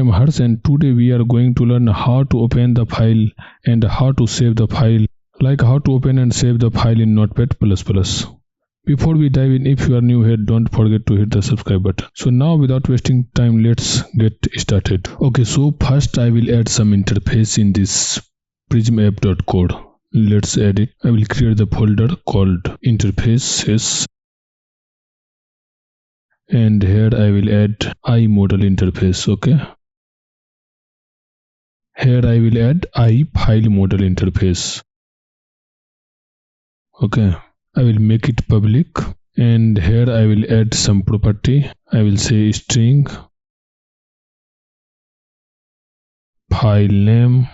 am Harsh, and today we are going to learn how to open the file and how to save the file, like how to open and save the file in Notepad++. Before we dive in, if you are new here, don't forget to hit the subscribe button. So now without wasting time, let's get started. Okay, so first I will add some interface in this prismapp.code. Let's add it. I will create the folder called interfaces, and here I will add iModel interface. Okay, here I will add iFileModel interface. Okay, I will make it public, and here I will add some property. I will say string file name,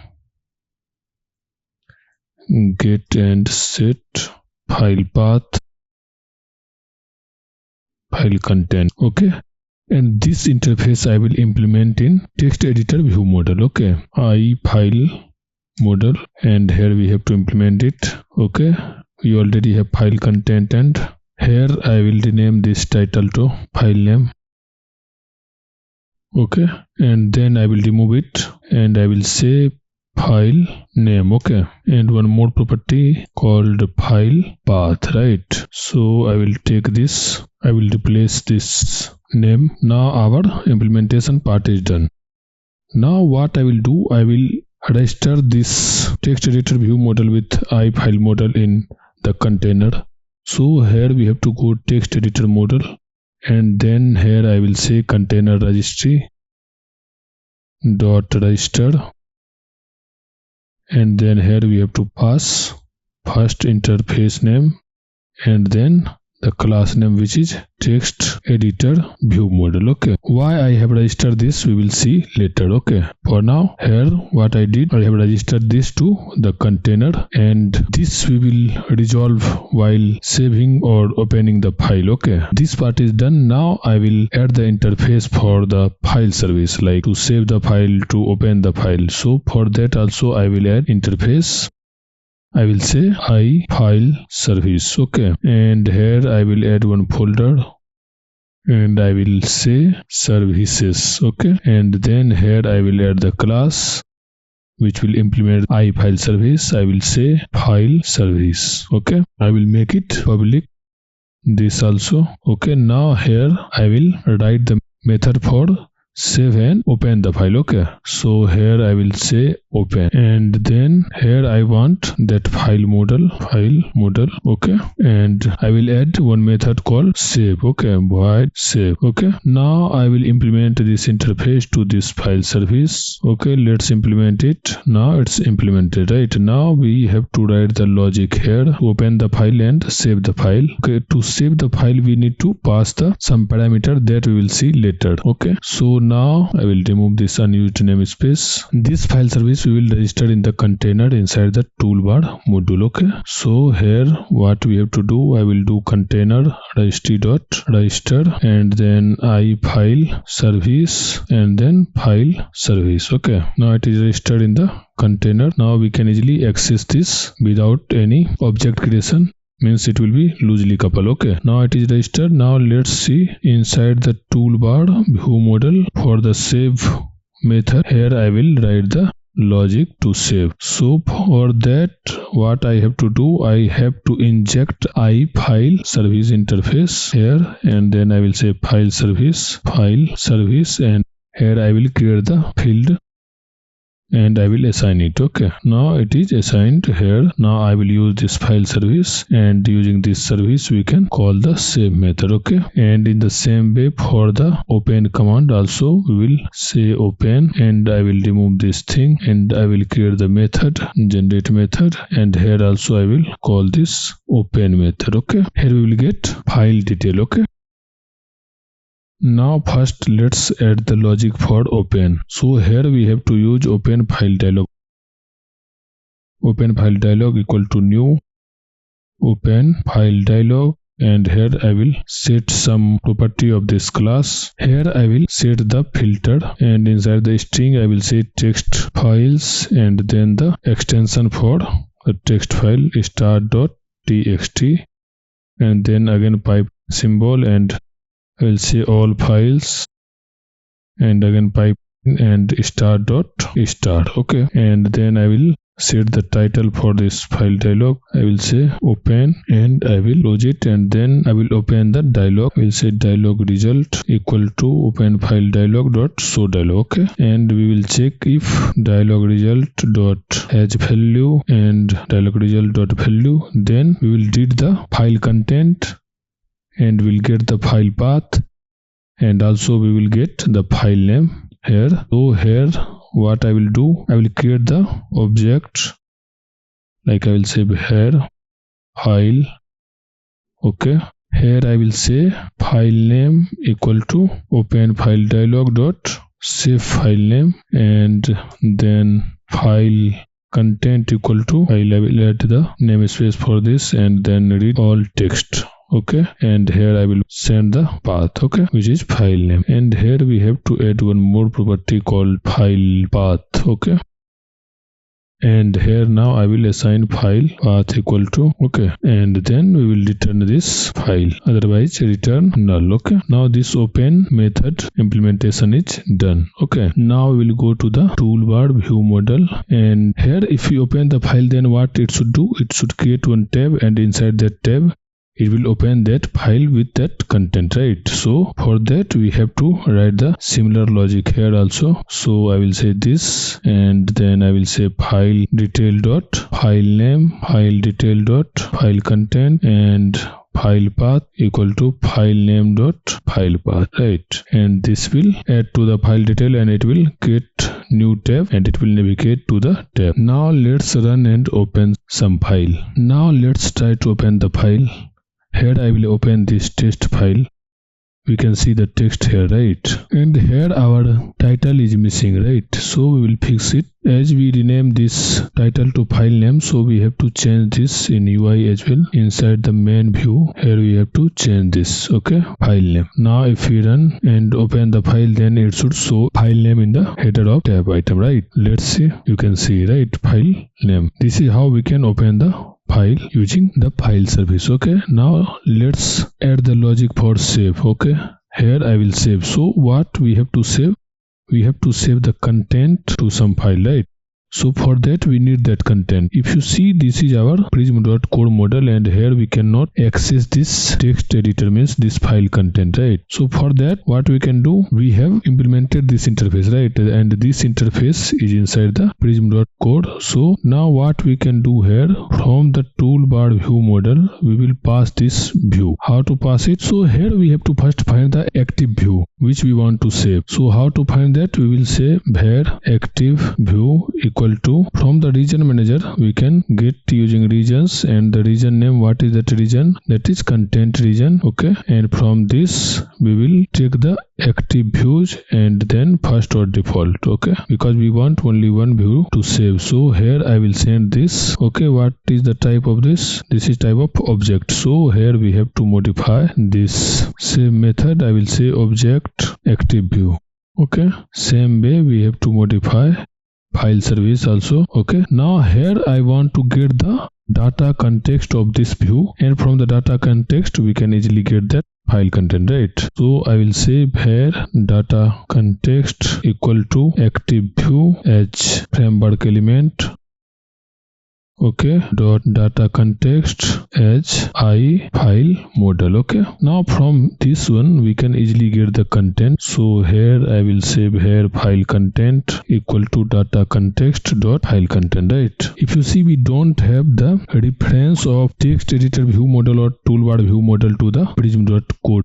get and set file path, file content. Okay, and this interface I will implement in text editor view model. Okay, iFileModel, and here we have to implement it. Okay, we already have file content, and here I will rename this title to file name. Okay, and then I will remove it and I will say file name. Okay, and one more property called file path, right? So I will take this, I will replace this name. Now our implementation part is done. Now what I will do, I will register this text editor view model with iFileModel in the container. So here we have to go text editor model, and then here I will say container registry dot register, and then here we have to pass first interface name and then the class name, which is text editor view model. Okay, why I have registered this we will see later. Okay, for now here what I did, I have registered this to the container, and this we will resolve while saving or opening the file. Okay, this part is done. Now I will add the interface for the file service, like to save the file, to open the file. So for that also I will add interface. I will say iFileService. Okay, and here I will add one folder and I will say services. Okay, and then here I will add the class which will implement iFileService. I will say file service. Okay, I will make it public, this also. Okay, now here I will write the method for save and open the file. Okay, so here I will say open, and then here I want that file model. Okay, and I will add one method called save. Okay, void save. Okay, now I will implement this interface to this file service. Okay, let's implement it. Now it's implemented, right? Now we have to write the logic here, open the file and save the file. Okay, to save the file we need to pass some parameter that we will see later. Okay, so now I will remove this unused namespace. This file service we will register in the container inside the toolbar module. Okay, so here what we have to do, I will do container registry.register and then iFileService and then file service. Okay, now it is registered in the container. Now we can easily access this without any object creation, means it will be loosely coupled. Okay, now it is registered. Now let's see inside the toolbar view model for the save method. Here I will write the logic to save. So for that what I have to do, I have to inject iFileService interface here, and then I will say file service, and here I will create the field and I will assign it. Okay, now it is assigned here. Now I will use this file service, and using this service we can call the save method. Okay, and in the same way for the open command also we will say open, and I will remove this thing and I will create the method, generate method, and here also I will call this open method. Okay, here we will get file detail. Okay, now first let's add the logic for open. So here we have to use open file dialog. Open file dialog equal to new open file dialog, and here I will set some property of this class. Here I will set the filter, and inside the string I will say text files, and then the extension for the text file start.txt, and then again pipe symbol, and I will say all files, and again pipe and star.star. Okay, and then I will set the title for this file dialog. I will say open and I will close it, and then I will open the dialog. I will say dialog result equal to open file dialog dot show dialog. Okay, and we will check if dialog result dot has value and dialog result dot value. Then we will read the file content and we'll get the file path, and also we will get the file name here. So here what I will do, I will create the object, like I will say here file. Okay, here I will say file name equal to open file dialog dot save file name, and then file content equal to, I will add the namespace for this, and then read all text. Okay, and here I will send the path, okay, which is file name, and here we have to add one more property called file path. Okay, and here now I will assign file path equal to, okay, and then we will return this file, otherwise return null. Okay, now this open method implementation is done. Okay, now we will go to the toolbar view model, and here if we open the file, then what it should do, it should create one tab, and inside that tab it will open that file with that content, right? So for that we have to write the similar logic here also. So I will say this, and then I will say file detail dot file name, file detail dot file content, and file path equal to file name dot file path, right? And this will add to the file detail, and it will create new tab, and it will navigate to the tab. Now let's run and open some file. Now let's try to open the file. Here I will open this test file. We can see the text here, right? And here our title is missing, right? So we will fix it. As we rename this title to file name, so we have to change this in UI as well. Inside the main view, here we have to change this, okay, file name. Now if we run and open the file, then it should show file name in the header of tab item, right? Let's see. You can see, right, file name. This is how we can open the file using the file service. Okay, now let's add the logic for save. Okay, here I will save. So what we have to save, we have to save the content to some file, right? So for that we need that content. If you see, this is our prism.core model, and here we cannot access this text editor, means this file content, right? So for that what we can do, we have implemented this interface, right? And this interface is inside the prism.core. So now what we can do here, from the toolbar view model we will pass this view. How to pass it? So here we have to first find the active view which we want to save. So how to find that? We will say var active view equal to, from the region manager we can get using regions, and the region name, what is that region? That is content region. Okay, and from this we will take the active views and then first or default. Okay, because we want only one view to save. So here I will send this. Okay, what is the type of this? This is type of object. So here we have to modify this same method. I will say object active view. Okay, same way we have to modify file service also. Okay, now here I want to get the data context of this view, and from the data context we can easily get that file content, right? So I will say var data context equal to active view as framework element, okay, dot data context as I file model. Okay, now from this one we can easily get the content. So here I will say var file content equal to data context dot file content, right? If you see, we don't have the reference of text editor view model or toolbar view model to the prism.core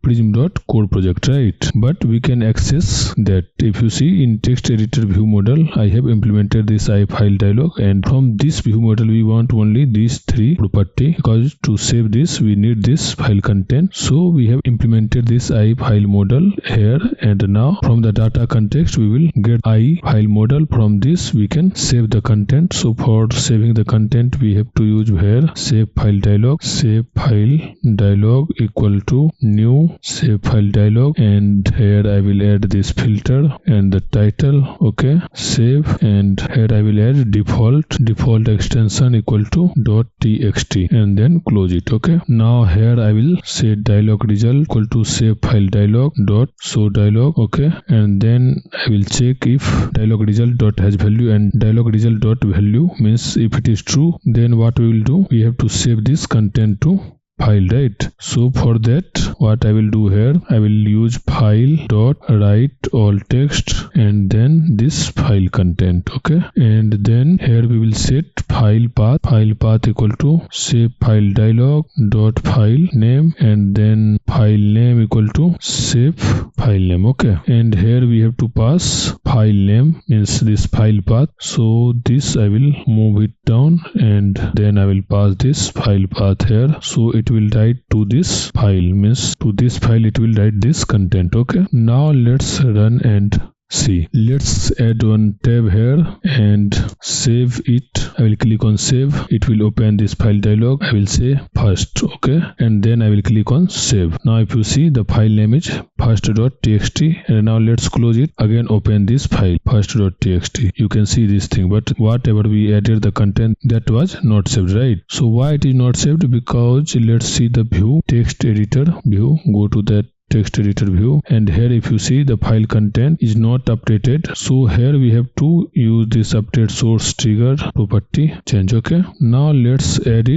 project, right? But we can access that. If you see, in text editor view model I have implemented this I file dialog, and from this view model we want only these three property, because to save this we need this file content. So we have implemented this I file model here, and now from the data context we will get I file model. From this we can save the content. So for saving the content we have to use here save file dialog, save file dialog equal to new save file dialog, and here I will add this filter, and the title. Okay, save, and here I will add default extension equal to .txt and then close it. Okay, now here I will set dialog result equal to save file dialog dot show dialog. Okay, and then I will check if dialog result dot has value, and dialog result dot value means if it is true, then what we will do, we have to save this content to file, right? So for that, what I will do here, I will use file dot write all text and then this file content. Okay, and then here we will set file path equal to save file dialog dot file name, and then file name equal to save file name. Okay, and here we have to pass file name, means this file path. So this I will move it down, and then I will pass this file path here. So it will write to this file, means to this file it will write this content. Okay, now let's run and see. Let's add one tab here and save it. I will click on save. It will open this file dialog. I will say first. Okay, and then I will click on save. Now if you see, the file name is first.txt, and now let's close it. Again open this file first.txt. You can see this thing, but whatever we added the content, that was not saved, right? So why it is not saved? Because let's see the view, text editor view. Go to that text editor view, and here if you see, the file content is not updated. So here we have to use this update source trigger property change. Okay, now let's add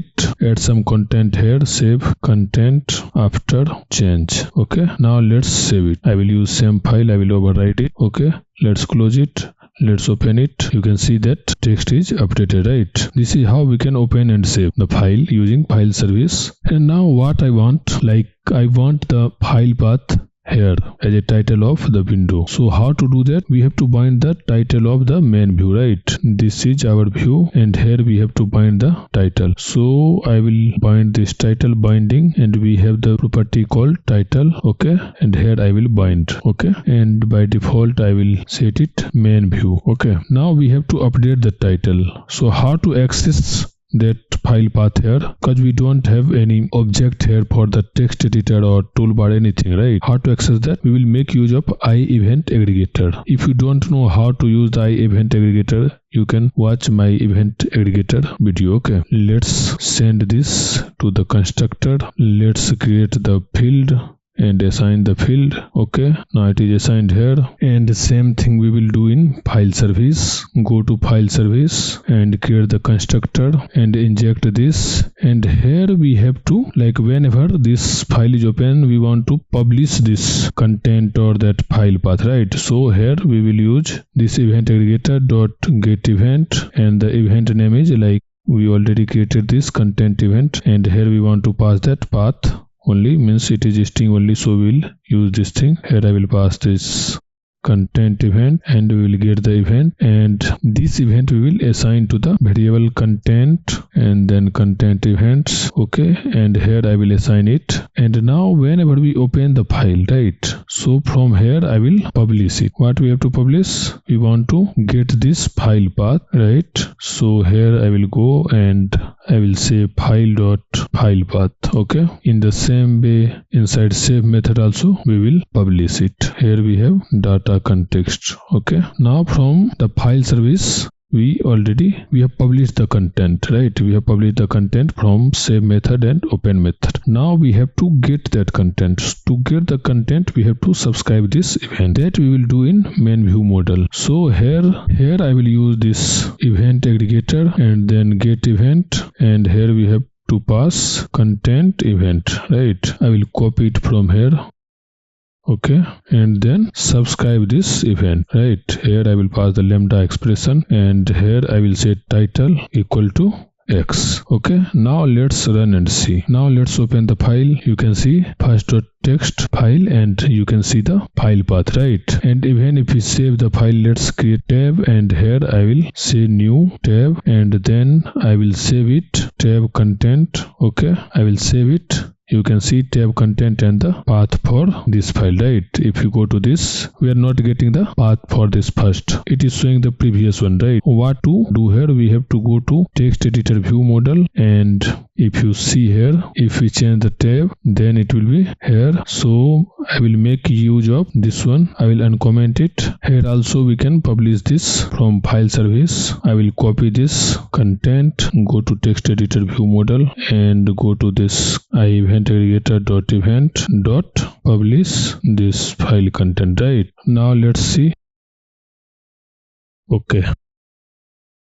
some content here, save content after change. Okay, now let's save it. I will use same file, I will overwrite it. Okay, let's close it. Let's open it. You can see that text is updated, right? This is how we can open and save the file using file service. And now what I want, like I want the file path here as a title of the window. So how to do that? We have to bind the title of the main view, right? This is our view, and here we have to bind the title. So I will bind this title binding, and we have the property called title. Okay, and here I will bind. Okay, and by default I will set it main view. Okay, now we have to update the title. So how to access that file path here, because we don't have any object here for the text editor or toolbar, anything, right? How to access that? We will make use of iEvent aggregator. If you don't know how to use the iEvent aggregator, you can watch my event aggregator video. Okay, let's send this to the constructor. Let's create the field and assign the field. Okay, now it is assigned here, and the same thing we will do in file service. Go to file service and create the constructor and inject this, and here we have to, like whenever this file is open, we want to publish this content or that file path, right? So here we will use this event aggregator dot get event, and the event name is, like we already created this content event, and here we want to pass that path only, means it is string only, so we will use this thing. Here I will pass this content event, and we will get the event, and this event we will assign to the variable content and then content events. Okay, and here I will assign it, and now whenever we open the file, right, so from here I will publish it. What we have to publish? We want to get this file path, right? So here I will go and I will say file path. Okay, in the same way inside save method also we will publish it. Here we have data context. Okay, now from the file service we have published the content, right? We have published the content from save method and open method. Now we have to get that content. To get the content, we have to subscribe this event. That we will do in main view model. So here I will use this event aggregator and then get event, and here we have to pass content event, right? I will copy it from here. Okay, and then subscribe this event, right? Here I will pass the lambda expression, and here I will say title equal to X. Okay, now let's run and see. Now let's open the file. You can see first.txt file, and you can see the file path, right? And even if we save the file, let's create tab, and here I will say new tab, and then I will save it, tab content. Okay, I will save it. you can see tab content and the path for this file, right? If you go to this, we are not getting the path for this first. It is showing the previous one, right? What to do here? We have to go to text editor view model, and if you see here, if we change the tab, then it will be here. So I will make use of this one. I will uncomment it. Here also we can publish this from file service. I will copy this content, go to text editor view model, and go to this event aggregator dot event dot publish this file content, right? Now let's see. Okay,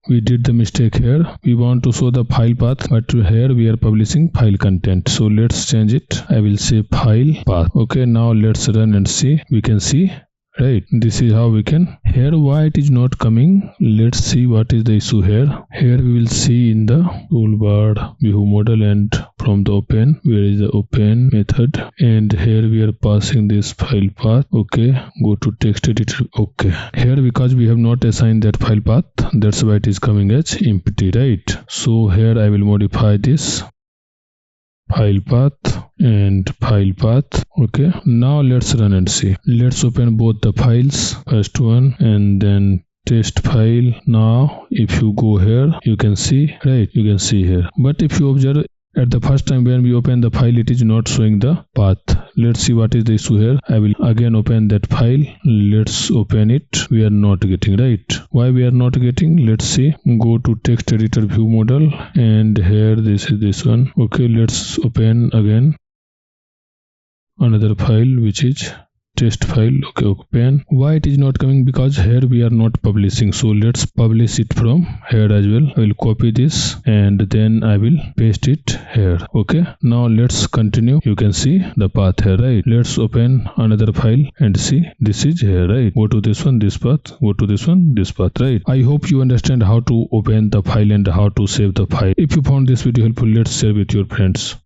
we did the mistake here. We want to show the file path, but here we are publishing file content. So let's change it. I will say file path. Okay, now let's run and see. We can see, right? This is how we can. Here why it is not coming, let's see what is the issue here. Here we will see in the toolbar view model, and from the open, where is the open method, and here we are passing this file path. Okay, go to text editor. Okay, here because we have not assigned that file path, that's why it is coming as empty, right? So here I will modify this file path and file path. Okay, now let's run and see. Let's open both the files, first one and then test file. Now if you go here, you can see, right? You can see here, but if you observe at the first time when we open the file, it is not showing the path. Let's see what is the issue here. I will again open that file. Let's open it. We are not getting, right? Why we are not getting? Let's see. Go to text editor view model, and here this is this one. Okay, let's open again another file, which is test file. Okay, open. Why it is not coming? Because here we are not publishing. So let's publish it from here as well. I will copy this and then I will paste it here. Okay, now let's continue. You can see the path here, right? Let's open another file and see. This is here, right? Go to this one, this path. Go to this one, this path, right? I hope you understand how to open the file and how to save the file. If you found this video helpful, let's share with your friends.